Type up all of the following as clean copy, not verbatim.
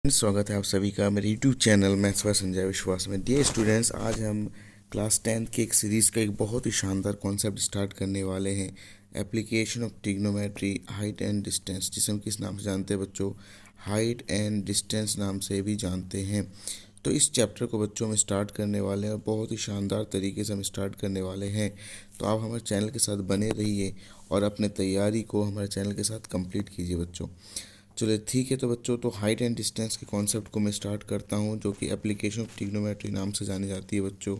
स्वागत है आप सभी का मेरे YouTube channel maths by Sanjay विश्वास में। डियर स्टूडेंट्स, आज हम क्लास 10 के एक सीरीज़ का एक बहुत ही शानदार कॉन्सेप्ट स्टार्ट करने वाले हैं। Application of trigonometry, height and distance, जिसे हम किस नाम से जानते हैं बच्चों? हाइट एंड डिस्टेंस नाम से भी जानते हैं। तो इस चैप्टर को बच्चों हम स्टार्ट करने वाले हैं और बहुत ही शानदार तरीके से हम स्टार्ट करने वाले हैं। तो आप हमारे चैनल के साथ बने रहिए और अपने तैयारी को हमारे चैनल के साथ कंप्लीट कीजिए बच्चों। चलिए ठीक है। तो बच्चों, तो हाइट एंड डिस्टेंस के कॉन्सेप्ट को मैं स्टार्ट करता हूँ, जो कि एप्लीकेशन ऑफ ट्रिग्नोमेट्री नाम से जानी जाती है बच्चों।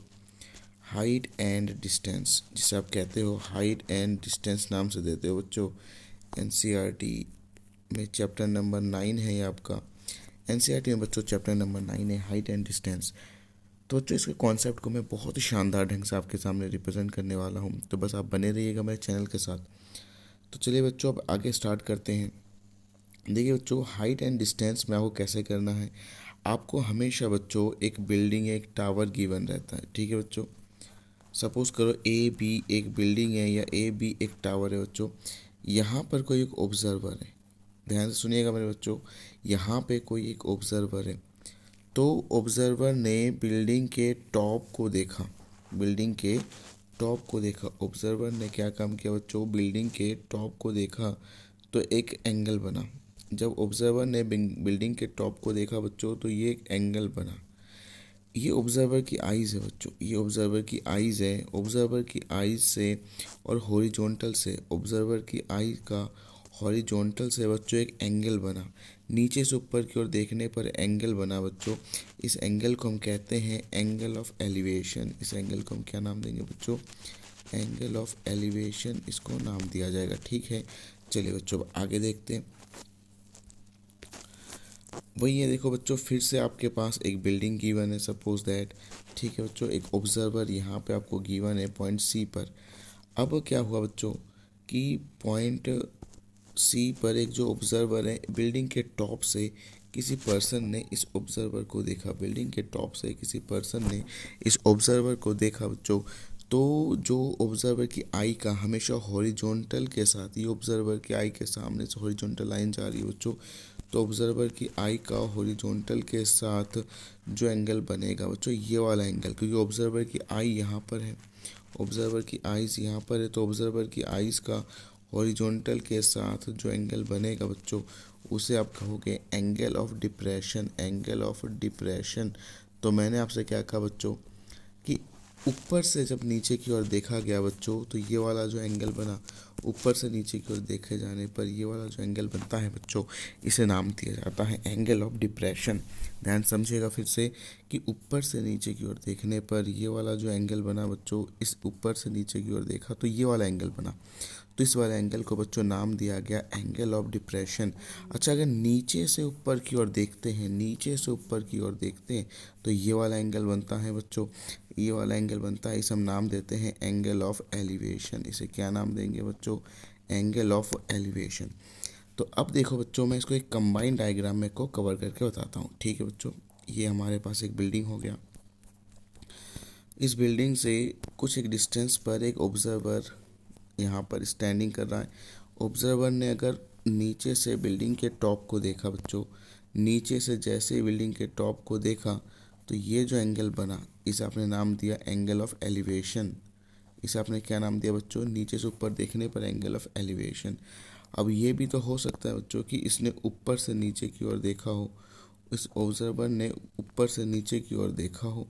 हाइट एंड डिस्टेंस, जिसे आप कहते हो हाइट एंड डिस्टेंस नाम से देते हो बच्चों। एनसीईआरटी में चैप्टर नंबर 9 है ये आपका। एनसीईआरटी में बच्चों चैप्टर नंबर 9 है हाइट एंड डिस्टेंस। तो बच्चों, इसके कॉन्सेप्ट को मैं बहुत ही शानदार ढंग से आपके सामने रिप्रेजेंट करने वाला हूँ, तो बस आप बने रहिएगा मेरे चैनल के साथ। तो चलिए बच्चों, अब आगे स्टार्ट करते हैं। देखिए बच्चों, हाइट एंड डिस्टेंस में आपको कैसे करना है। आपको हमेशा बच्चों एक बिल्डिंग, एक टावर गिवन रहता है, ठीक है बच्चों। सपोज करो ए बी एक बिल्डिंग है या ए बी एक टावर है बच्चों। यहाँ पर कोई एक ऑब्जर्वर है, ध्यान से सुनिएगा मेरे बच्चों। यहाँ पे कोई एक ऑब्जर्वर है। तो ऑब्जर्वर ने बिल्डिंग के टॉप को देखा, बिल्डिंग के टॉप को देखा। ऑब्जर्वर ने क्या काम किया बच्चों? बिल्डिंग के टॉप को देखा, तो एक एंगल बना। जब ऑब्जर्वर ने बिल्डिंग के टॉप को देखा बच्चों, तो ये एक एंगल बना। ये ऑब्जर्वर की आइज़ है बच्चों, ये ऑब्जर्वर की आइज़ है। ऑब्जर्वर की आइज़ से और हॉरिजॉन्टल से, ऑब्जर्वर की आई का हॉरिजॉन्टल से बच्चों एक एंगल बना। नीचे से ऊपर की ओर देखने पर एंगल बना बच्चों। इस एंगल को हम कहते हैं एंगल ऑफ एलिवेशन। इस एंगल को हम क्या नाम देंगे बच्चों? एंगल ऑफ एलिवेशन इसको नाम दिया जाएगा, ठीक है। चलिए बच्चों, अब आगे देखते हैं। वही है, देखो बच्चों, फिर से आपके पास एक बिल्डिंग गिवन है, सपोज दैट, ठीक है बच्चों। एक ऑब्जर्वर यहाँ पे आपको गिवन है पॉइंट सी पर। अब क्या हुआ बच्चों कि पॉइंट सी पर एक जो ऑब्जर्वर है, बिल्डिंग के टॉप से किसी पर्सन ने इस ऑब्जर्वर को देखा। बिल्डिंग के टॉप से किसी पर्सन ने इस ऑब्जर्वर को देखा बच्चों। तो जो ऑब्जर्वर की आई का हमेशा हॉरिजॉन्टल के साथ, ये ऑब्जर्वर की आई के सामने से हॉरिजॉन्टल लाइन जा रही है बच्चों। तो ऑब्जर्वर की आई का हॉरिजॉन्टल के साथ जो एंगल बनेगा बच्चों, ये वाला एंगल, क्योंकि ऑब्जर्वर की आई यहाँ पर है, ऑब्जर्वर की आइज़ यहाँ पर है। तो ऑब्जर्वर की आइज़ का हॉरिजॉन्टल के साथ जो एंगल बनेगा बच्चों, उसे आप कहोगे angle of depression, angle of depression. तो मैंने आपसे क्या कहा बच्चों कि ऊपर से जब नीचे की ओर देखा गया बच्चों, तो ये वाला जो एंगल बना, ऊपर से नीचे की ओर देखे जाने पर ये वाला जो एंगल बनता है बच्चों, इसे नाम दिया जाता है एंगल ऑफ डिप्रेशन। ध्यान समझिएगा फिर से कि ऊपर से नीचे की ओर देखने पर ये वाला जो एंगल बना बच्चों, इस ऊपर से नीचे की ओर देखा तो ये वाला एंगल बना। तो इस वाले एंगल को बच्चों नाम दिया गया एंगल ऑफ डिप्रेशन। अच्छा, अगर नीचे से ऊपर की ओर देखते हैं, नीचे से ऊपर की ओर देखते हैं, तो ये वाला एंगल बनता है बच्चों, ये वाला एंगल बनता है, इसे हम नाम देते हैं एंगल ऑफ एलिवेशन। इसे क्या नाम देंगे बच्चों? Angle of elevation. तो अब देखो बच्चों, मैं इसको एक कंबाइंड डायग्राम में को कवर करके बताता हूँ, ठीक है बच्चों। ये हमारे पास एक बिल्डिंग हो गया। इस बिल्डिंग से कुछ एक डिस्टेंस पर एक ऑब्जर्वर यहाँ पर स्टैंडिंग कर रहा है। ऑब्जर्वर ने अगर नीचे से बिल्डिंग के टॉप को देखा बच्चों, नीचे से जैसे ही बिल्डिंग के टॉप को देखा, तो ये जो एंगल बना, इसे आपने नाम दिया एंगल ऑफ एलिवेशन। इसे आपने क्या नाम दिया बच्चों? नीचे से ऊपर देखने पर एंगल ऑफ एलिवेशन। अब ये भी तो हो सकता है बच्चों कि इसने ऊपर से नीचे की ओर देखा हो, इस ऑब्जर्वर ने ऊपर से नीचे की ओर देखा हो।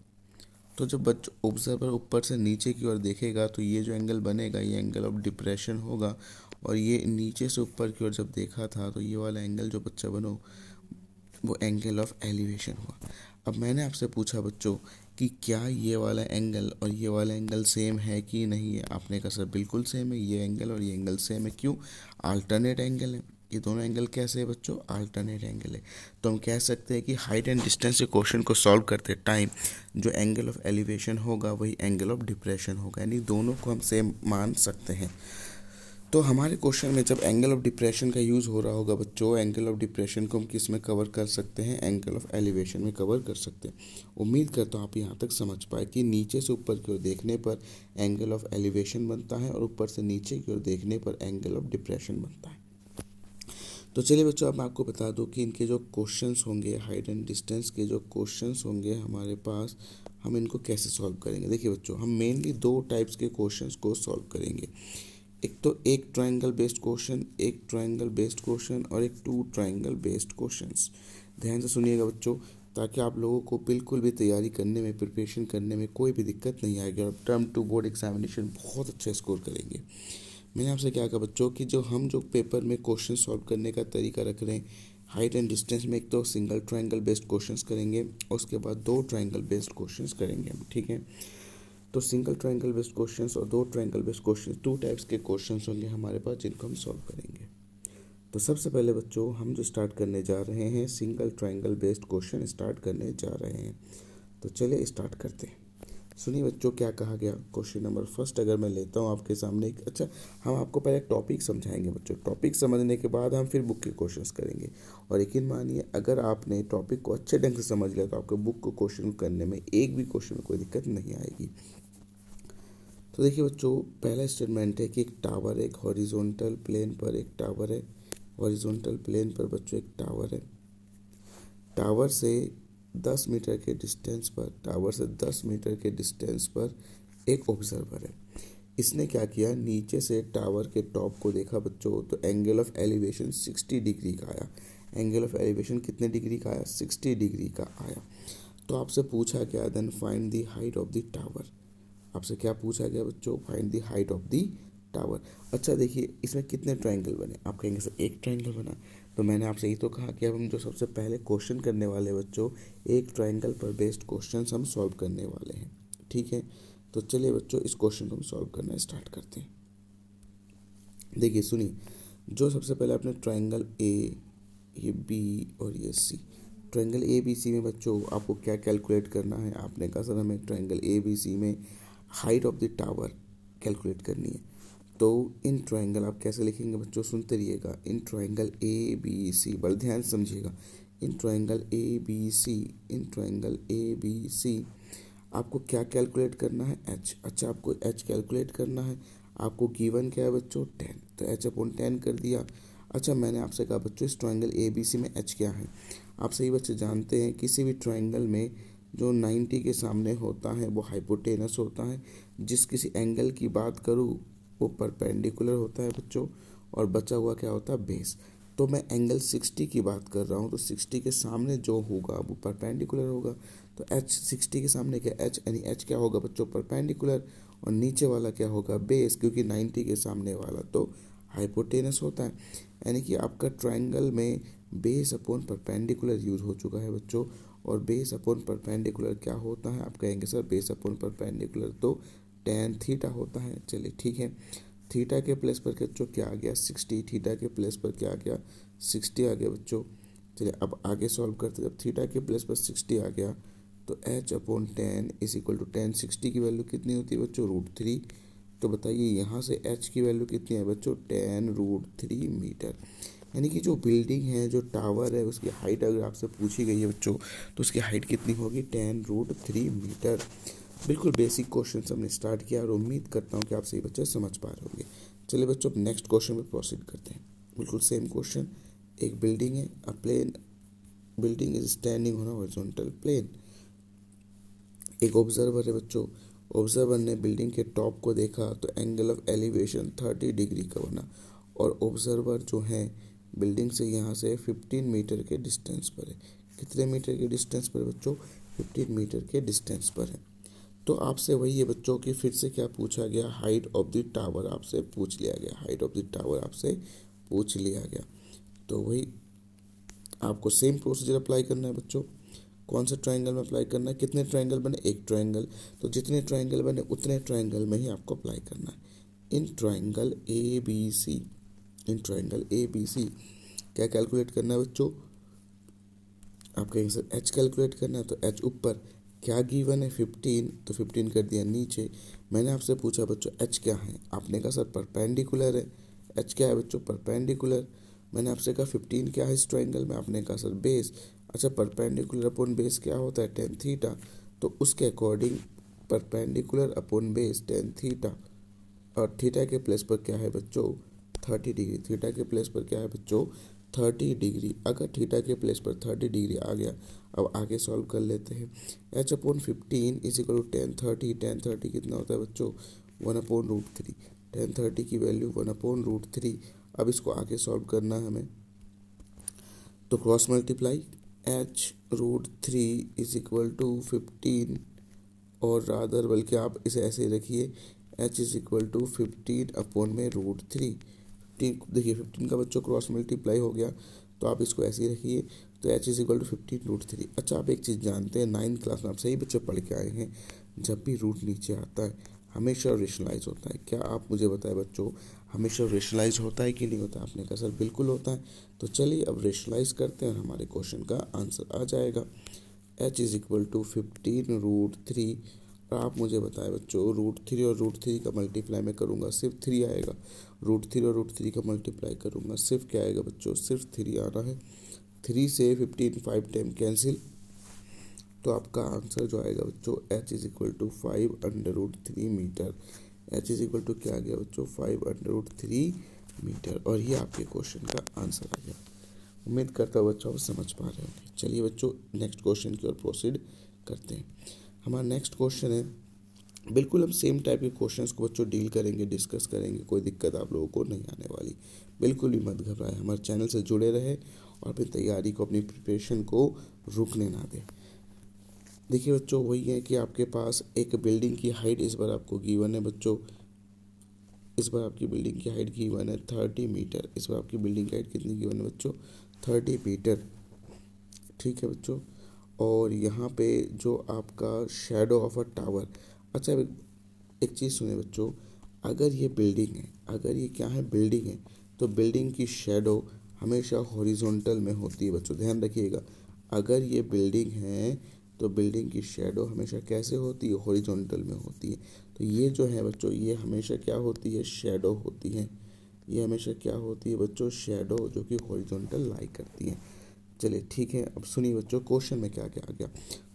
तो जब बच्चों ऑब्जर्वर ऊपर से नीचे की ओर देखेगा, तो ये जो एंगल बनेगा, ये एंगल ऑफ डिप्रेशन होगा। और ये नीचे से ऊपर की ओर जब देखा था, तो ये वाला एंगल जो बच्चा बनो, वो एंगल ऑफ एलिवेशन हुआ। अब मैंने आपसे पूछा बच्चों कि क्या ये वाला एंगल और ये वाला एंगल सेम है कि नहीं है? आपने कहा सर बिल्कुल सेम है, ये एंगल और ये एंगल सेम है। क्यों? अल्टरनेट एंगल है। ये दोनों एंगल कैसे है बच्चों? अल्टरनेट एंगल है। तो हम कह सकते हैं कि हाइट एंड डिस्टेंस के क्वेश्चन को सॉल्व करते टाइम जो एंगल ऑफ एलिवेशन होगा, वही एंगल ऑफ डिप्रेशन होगा, यानी दोनों को हम सेम मान सकते हैं। तो हमारे क्वेश्चन में जब एंगल ऑफ डिप्रेशन का यूज़ हो रहा होगा बच्चों, एंगल ऑफ डिप्रेशन को हम किस में कवर कर सकते हैं? एंगल ऑफ एलिवेशन में कवर कर सकते हैं। उम्मीद करता हूँ आप यहाँ तक समझ पाए कि नीचे से ऊपर की ओर देखने पर एंगल ऑफ एलिवेशन बनता है और ऊपर से नीचे की ओर देखने पर एंगल ऑफ डिप्रेशन बनता है। तो चलिए बच्चों, अब मैं आपको बता दूं कि इनके जो क्वेश्चंस होंगे, हाइट एंड डिस्टेंस के जो क्वेश्चंस होंगे हमारे पास, हम इनको कैसे सॉल्व करेंगे। देखिए बच्चों, हम मेनली दो टाइप्स के क्वेश्चंस को सॉल्व करेंगे। एक तो एक ट्रायंगल बेस्ड क्वेश्चन, एक ट्रायंगल बेस्ड क्वेश्चन और एक टू ट्रायंगल बेस्ड क्वेश्चंस। ध्यान से सुनिएगा बच्चों, ताकि आप लोगों को बिल्कुल भी तैयारी करने में, प्रिपरेशन करने में कोई भी दिक्कत नहीं आएगी और टर्म टू बोर्ड एग्जामिनेशन बहुत अच्छा स्कोर करेंगे। मैंने आपसे क्या कहा बच्चों कि जो पेपर में क्वेश्चन सॉल्व करने का तरीका रख रहे हैं, हाइट एंड डिस्टेंस में एक तो सिंगल ट्रायंगल बेस्ड क्वेश्चंस करेंगे और उसके बाद दो ट्रायंगल बेस्ड क्वेश्चंस करेंगे हम, ठीक है। तो सिंगल ट्रायंगल बेस्ड क्वेश्चंस और दो triangle based questions, two types के क्वेश्चंस होंगे हमारे पास जिनको हम सॉल्व करेंगे। तो सबसे पहले बच्चों, हम जो स्टार्ट करने जा रहे हैं, single triangle based question start करने जा रहे हैं। तो चलिए स्टार्ट करते हैं। सुनिए बच्चों, क्या कहा गया। क्वेश्चन नंबर फर्स्ट अगर मैं लेता हूँ आपके सामने, अच्छा, हम आपको पहले टॉपिक समझाएंगे बच्चों। टॉपिक समझने के बाद हम फिर बुक के क्वेश्चंस करेंगे। और यकीन मानिए, अगर आपने टॉपिक को अच्छे ढंग से समझ लिया तो आपको बुक को क्वेश्चन करने में, एक भी क्वेश्चन में कोई दिक्कत नहीं आएगी। तो देखिए बच्चों, पहला स्टेटमेंट है कि एक टावर है, एक हॉरिजॉन्टल प्लेन पर एक टावर है। हॉरिजॉन्टल प्लेन पर बच्चों एक टावर है। टावर से 10 मीटर के डिस्टेंस पर, टावर से 10 मीटर के डिस्टेंस पर एक ऑब्जर्वर है। इसने क्या किया, नीचे से टावर के टॉप को देखा बच्चों, तो एंगल ऑफ एलिवेशन 60 डिग्री का आया। एंगल ऑफ एलिवेशन कितने डिग्री का आया, 60 डिग्री का आया। तो आपसे पूछा गया, then find the height of the tower. आपसे क्या पूछा गया बच्चों, find the height of the tower. अच्छा देखिए, इसमें कितने ट्रायंगल बने, आप कहेंगे सर एक ट्रायंगल बना। तो मैंने आपसे यही तो कहा कि अब हम जो सबसे पहले क्वेश्चन करने वाले बच्चों, एक ट्रायंगल पर बेस्ड क्वेश्चन हम सॉल्व करने वाले हैं, ठीक है। तो चलिए बच्चों, इस क्वेश्चन को हम सॉल्व करना स्टार्ट करते हैं। देखिए सुनिए, जो सबसे पहले अपने ट्रायंगल ए, ये बी और ये सी, ट्रायंगल ए बी सी में बच्चों आपको क्या कैलकुलेट करना है। आपने कहा सर हमें ट्रायंगल ए बी सी में height of the tower calculate करनी है। तो इन ट्रायंगल आप कैसे लिखेंगे बच्चों, सुनते रहिएगा। इन ट्रायंगल ए बी सी, बड़े ध्यान से समझिएगा। In triangle A B C, in triangle A B C आपको क्या कैलकुलेट करना है, एच। अच्छा, आपको एच कैलकुलेट करना है। आपको गिवन क्या है बच्चों, 10, तो एच अपॉन 10 कर दिया। अच्छा, मैंने आपसे कहा बच्चों इस ट्रायंगल ए बी सी में एच क्या है। आप सही बच्चे जानते हैं, किसी भी ट्रायंगल में जो 90 के सामने होता है वो हाइपोटेनस होता है। जिस किसी एंगल की बात करूँ वो परपेंडिकुलर होता है बच्चों, और बचा हुआ क्या होता है, बेस। तो मैं एंगल 60 की बात कर रहा हूँ, तो 60 के सामने जो होगा वो परपेंडिकुलर होगा। तो एच 60 के सामने क्या, एच यानी एच क्या होगा बच्चों, परपेंडिकुलर। और नीचे वाला क्या होगा, बेस, क्योंकि 90 के सामने वाला तो हाइपोटेनस होता है। यानी कि आपका ट्रायंगल में बेस अपॉन परपेंडिकुलर यूज हो चुका है बच्चों। और बेस अपॉन परपेंडिकुलर क्या होता है, आप कहेंगे सर बेस अपॉन परपेंडिकुलर तो टेन थीटा होता है। चलिए ठीक है, थीटा के प्लेस पर बच्चों क्या आ गया, 60। थीटा के प्लेस पर क्या आ गया, 60 आ गया बच्चों। चलिए अब आगे सॉल्व करते हैं। जब थीटा के प्लेस पर 60 आ गया तो h upon 10 is equal to 10। 60 की वैल्यू कितनी होती है बच्चों, √3। तो बताइए यहाँ से एच की वैल्यू कितनी है बच्चों, 10√3 मीटर। यानी कि जो बिल्डिंग है, जो टावर है, उसकी हाइट अगर आपसे पूछी गई है बच्चों, तो उसकी हाइट कितनी होगी, 10√3 मीटर। बिल्कुल बेसिक क्वेश्चन हमने स्टार्ट किया और उम्मीद करता हूँ कि आप सही बच्चे समझ पा रहे होंगे। चलिए बच्चों, अब नेक्स्ट क्वेश्चन में प्रोसीड करते हैं। बिल्कुल सेम क्वेश्चन। एक बिल्डिंग है, a plane building is standing on a horizontal plane. एक ऑब्जर्वर है बच्चों। ऑब्जर्वर ने बिल्डिंग के टॉप को देखा तो एंगल ऑफ एलिवेशन 30 डिग्री का बना। और ऑब्जर्वर जो है बिल्डिंग से यहाँ से 15 मीटर के डिस्टेंस पर है। कितने मीटर के डिस्टेंस पर है बच्चों, 15 मीटर के डिस्टेंस पर है। तो आपसे वही है बच्चों कि फिर से क्या पूछा गया, हाइट ऑफ द टावर आपसे पूछ लिया गया। हाइट ऑफ द टावर आपसे पूछ लिया गया। तो वही आपको सेम प्रोसीजर अप्लाई करना है बच्चों। कौन सा ट्रायंगल में अप्लाई करना है, कितने ट्रायंगल बने, एक ट्रायंगल। तो जितने ट्रायंगल बने उतने ट्रायंगल में ही आपको अप्लाई करना है। In triangle A B C, in triangle A B C क्या कैलकुलेट करना है बच्चों, आप कहेंगे सर एच कैलकुलेट करना है। तो एच ऊपर क्या गिवन है, 15, तो 15 कर दिया नीचे। मैंने आपसे पूछा बच्चों एच क्या है, आपने कहा सर परपेंडिकुलर है। एच क्या है बच्चों, परपेंडिकुलर। मैंने आपसे कहा 15 क्या है इस ट्रायंगल में, आपने कहा सर बेस। अच्छा, परपेंडिकुलर अपॉन बेस क्या होता है, टेन थीटा। तो उसके according perpendicular upon base 10 theta. और थीटा के प्लेस पर क्या है बच्चों, 30 डिग्री। थीटा के प्लेस पर क्या है बच्चों, 30 डिग्री, अगर थीटा के प्लेस पर 30 डिग्री आ गया। अब आगे सॉल्व कर लेते हैं। h/15 is equal to 1030। 1030 कितना होता है बच्चों? 1/√3। 1030 की वैल्यू 1/√3। अब इसको आगे सॉल्व करना है हमें, तो cross multiply h√3 is equal to 15, और रादर बल्कि आप इसे ऐसे ही रखिए, h इज इक्वल टू 15/√3। 15 देखिए 15 का बच्चों क्रॉस मल्टीप्लाई हो गया, तो आप इसको ऐसे ही रखिए, तो h इज इक्वल टू 15√3। अच्छा, आप एक चीज़ जानते हैं, 9th क्लास में आप सही बच्चे पढ़ के आए हैं, जब भी रूट नीचे आता है हमेशा रेशनलाइज होता है। क्या आप मुझे बताएं बच्चों, हमेशा रेशनलाइज होता है कि नहीं होता? आपने कहा सर बिल्कुल होता है। तो चलिए अब रेशनलाइज करते हैं और हमारे क्वेश्चन का आंसर आ जाएगा। h is equal to 15√3। और आप मुझे बताएं बच्चों, √3 और √3 का मल्टीप्लाई में करूँगा सिर्फ 3 आएगा। √3 और √3 का मल्टीप्लाई करूँगा सिर्फ क्या आएगा बच्चों? सिर्फ 3 आ रहा है। 3 से 15 5 टाइम कैंसिल, तो आपका आंसर जो आएगा बच्चों, h is equal to 5/√3 metre. h is equal to क्या आ गया बच्चों? 5/√3 मीटर। और ये आपके क्वेश्चन का आंसर आ गया। उम्मीद करता हूँ बच्चों आप समझ पा रहे होंगे। चलिए बच्चों नेक्स्ट क्वेश्चन की ओर प्रोसीड करते हैं। हमारा नेक्स्ट क्वेश्चन है, बिल्कुल हम सेम टाइप के क्वेश्चंस को बच्चों डील करेंगे, डिस्कस करेंगे, कोई दिक्कत आप लोगों को नहीं आने वाली। बिल्कुल भी मत घबराएं, हमारे चैनल से जुड़े रहे और अपनी तैयारी को, अपनी प्रिपरेशन को रुकने ना दें। देखिए बच्चों, वही है कि आपके पास एक बिल्डिंग की हाइट इस बार आपको गिवन है बच्चों। इस बार आपकी बिल्डिंग की हाइट गिवन है 30 मीटर। इस बार आपकी बिल्डिंग की हाइट कितनी गिवन है बच्चों? 30 मीटर। ठीक है बच्चों, और यहाँ पे जो आपका शेडो ऑफ अ टावर। अच्छा, एक चीज़ सुने बच्चों, अगर ये बिल्डिंग है, अगर ये क्या है, बिल्डिंग है, तो बिल्डिंग की शेडो हमेशा हॉरिजॉन्टल में होती है बच्चों, ध्यान रखिएगा। अगर ये बिल्डिंग है तो बिल्डिंग की शेडो हमेशा कैसे होती है? हॉरिजॉन्टल में होती है। तो ये जो है बच्चों, ये हमेशा क्या होती है? शेडो होती है। ये हमेशा क्या होती है बच्चों? शेडो, जो कि हॉरिजॉन्टल लाई करती है। चलिए ठीक है, अब सुनिए बच्चों, क्वेश्चन में क्या क्या आ गया।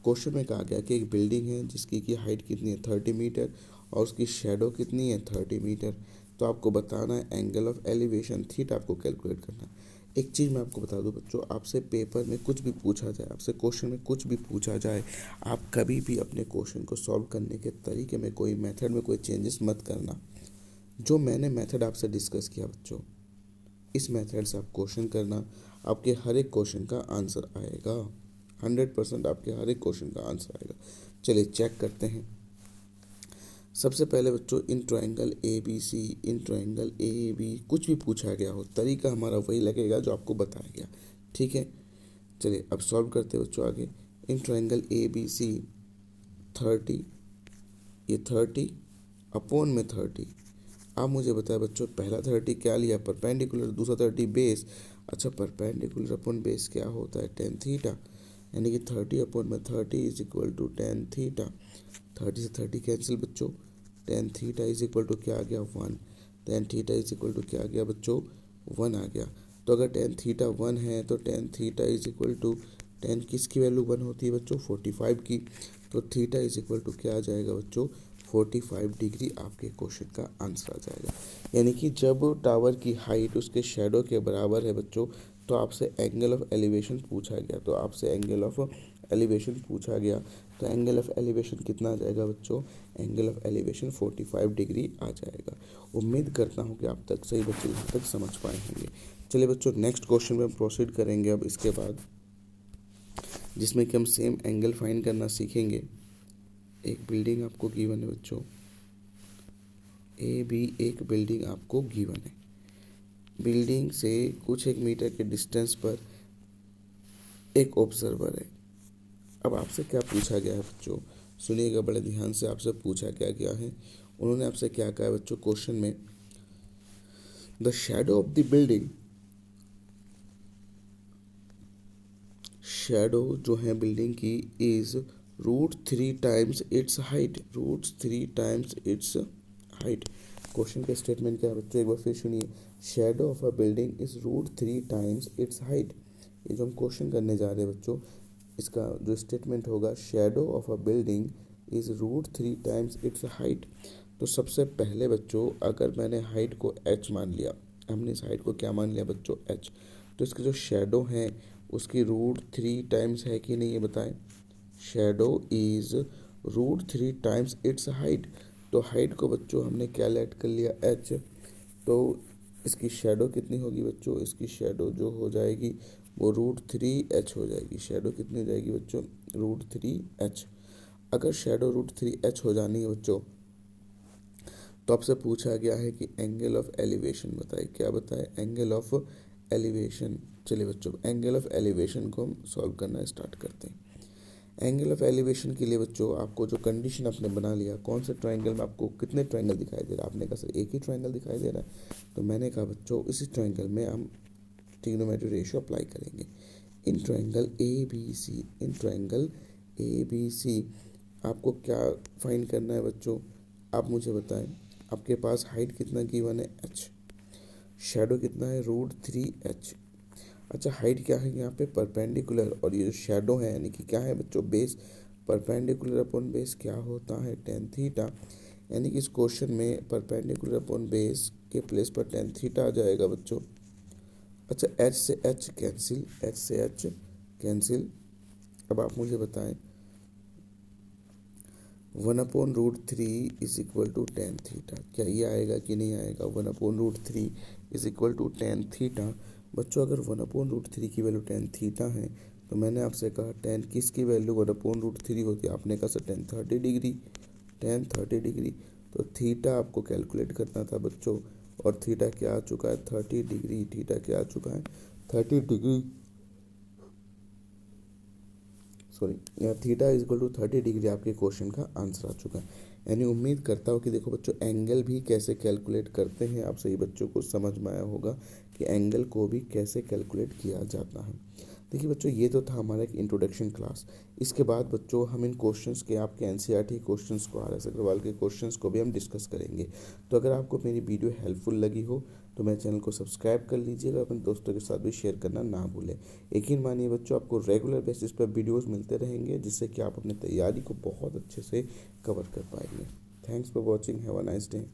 क्वेश्चन में कहा गया कि एक बिल्डिंग है जिसकी की हाइट कितनी है? 30 मीटर, और उसकी शेडो कितनी है? 30 मीटर। तो आपको बताना है एंगल ऑफ एलिवेशन थीटा, आपको कैलकुलेट करना है। एक चीज़ मैं आपको बता दूं बच्चों, आपसे पेपर में कुछ भी पूछा जाए, आपसे क्वेश्चन में कुछ भी पूछा जाए, आप कभी भी अपने क्वेश्चन को सॉल्व करने के तरीके में, कोई मेथड में कोई चेंजेस मत करना। जो मैंने मेथड आपसे डिस्कस किया बच्चों, इस मेथड से आप क्वेश्चन करना, आपके हर एक क्वेश्चन का आंसर आएगा। 100% आपके हर एक क्वेश्चन का आंसर आएगा। चलिए चेक करते हैं। सबसे पहले बच्चों, in triangle A B C, in triangle A B कुछ भी पूछा गया हो, तरीका हमारा वही लगेगा जो आपको बताया गया। ठीक है, चलिए अब सॉल्व करते हैं बच्चों आगे। इन ट्रायंगल ए बी सी 30, ये 30 अपॉन में 30। आप मुझे बताएं बच्चों, पहला 30 क्या लिया? परपेंडिकुलर। दूसरा 30 बेस। अच्छा, परपेंडिकुलर अपॉन बेस क्या होता है? Tan theta. यानी कि 30 अपॉन में 30 is equal to tan theta. 30 से 30 कैंसिल बच्चों, tan theta is equal to क्या आ गया? 1। Tan theta is equal to क्या आ गया बच्चों? 1 आ गया। तो अगर टेन थीटा 1 है तो tan theta is equal to, tan किसकी वैल्यू 1 होती है बच्चों? 45 की। तो थीटा इज इक्वल टू क्या आ जाएगा बच्चों? 45 डिग्री आपके क्वेश्चन का आंसर आ जाएगा। यानी कि जब टावर की हाइट उसके शेडो के बराबर है बच्चों, तो आपसे एंगल ऑफ एलिवेशन पूछा गया, तो आपसे एंगल ऑफ एलिवेशन पूछा गया, तो एंगल ऑफ एलिवेशन कितना आ जाएगा बच्चों? एंगल ऑफ एलिवेशन 45 डिग्री आ जाएगा। उम्मीद करता हूँ कि आप तक सही बच्चे यहाँ तक समझ पाए होंगे। चलिए बच्चों नेक्स्ट क्वेश्चन में हम प्रोसीड करेंगे अब इसके बाद, जिसमें कि हम सेम एंगल फाइंड करना सीखेंगे। एक बिल्डिंग आपको गिवन है बच्चों, ए बी, एक बिल्डिंग आपको गिवन है। बिल्डिंग से कुछ एक मीटर के डिस्टेंस पर एक ऑब्जर्वर है। अब आपसे क्या पूछा गया है बच्चों? सुनिएगा बड़े ध्यान से, आपसे पूछा क्या गया है। उन्होंने आपसे क्या कहा है बच्चों क्वेश्चन में? The shadow of the building, shadow जो है बिल्डिंग की, is √3 times it's height. √3 times it's height. Question का स्टेटमेंट क्या है बच्चों? एक बार फिर सुनिए। Shadow of a building is √3 times it's height. ये जो हम क्वेश्चन करने जा रहे हैं बच्चों, इसका जो स्टेटमेंट होगा, shadow of a building is √3 times it's height. तो सबसे पहले बच्चों, अगर मैंने हाइट को h मान लिया, हमने इस हाइट को क्या मान लिया बच्चों? h। तो इसके जो शेडो है उसकी √3 टाइम्स है कि नहीं ये बताएं। Shadow is √3 times it's height. तो हाइट को बच्चों हमने क्या लेट कर लिया h, तो इसकी शेडो कितनी होगी बच्चों, इसकी शेडो जो हो जाएगी वो √3h हो जाएगी। शेडो कितनी हो जाएगी बच्चों, √3h। अगर शेडो √3h हो जानी है बच्चों तो आपसे पूछा गया है कि एंगल ऑफ एलिवेशन बताए। क्या बताए, एंगल ऑफ एलिवेशन। चलिए बच्चों एंगल ऑफ एलिवेशन को हम सॉल्व करना स्टार्ट करते हैं। एंगल ऑफ एलिवेशन के लिए बच्चों आपको जो कंडीशन आपने बना लिया, कौन से ट्रायंगल में आपको कितने ट्रायंगल दिखाई दे रहा है, आपने कहा सर एक ही ट्रायंगल दिखाई दे रहा है, तो मैंने कहा बच्चों इसी ट्रायंगल में हम ट्रिग्नोमेट्री रेशियो अप्लाई करेंगे। In triangle A B C, in triangle A B C आपको क्या फाइंड करना है बच्चों, आप मुझे बताएं। आपके पास हाइट कितना गिवन है h, शेडो कितना है √3h। अच्छा हाइट क्या है यहाँ पे परपेंडिकुलर, और ये जो शेडो है यानी कि क्या है बच्चों बेस, परपेंडिकुलर अपॉन बेस क्या होता है tan थीटा, यानी कि इस क्वेश्चन में परपेंडिकुलर अपॉन बेस के प्लेस पर tan थीटा आ जाएगा बच्चों। अच्छा h से h कैंसिल, h से h कैंसिल। अब आप मुझे बताएं 1/√3 is equal to tan theta, क्या ये आएगा कि नहीं आएगा। 1/√3 is equal to tan theta. बच्चों अगर 1/√3 की वैल्यू tan थीटा है तो मैंने आपसे कहा tan किसकी वैल्यू 1/√3 होती है, आपने कहा sir tan 30 degree, tan 30 degree. तो थीटा आपको कैलकुलेट करना था बच्चों, और थीटा क्या आ चुका है 30 डिग्री, थीटा क्या आ चुका है 30 डिग्री, सॉरी यहाँ theta is equal to 30 degree आपके क्वेश्चन का आंसर आ चुका है। यानी उम्मीद करता हूँ कि देखो बच्चों एंगल भी कैसे कैलकुलेट करते हैं, आप सही बच्चों को समझ में आया होगा कि एंगल को भी कैसे कैलकुलेट किया जाता है। देखिए बच्चों ये तो था हमारा एक इंट्रोडक्शन क्लास। इसके बाद बच्चों हम इन क्वेश्चंस के आपके एनसीईआरटी क्वेश्चंस को, आर एस अग्रवाल के क्वेश्चंस को भी हम डिस्कस करेंगे। तो अगर आपको मेरी वीडियो हेल्पफुल लगी हो तो मेरे चैनल को सब्सक्राइब कर लीजिएगा, अपने दोस्तों के साथ भी शेयर करना ना भूलें। यकीन मानिए बच्चों आपको रेगुलर बेसिस पर वीडियोस मिलते रहेंगे जिससे कि आप अपनी तैयारी को बहुत अच्छे से कवर कर पाएंगे। Thanks for watching, have a nice day.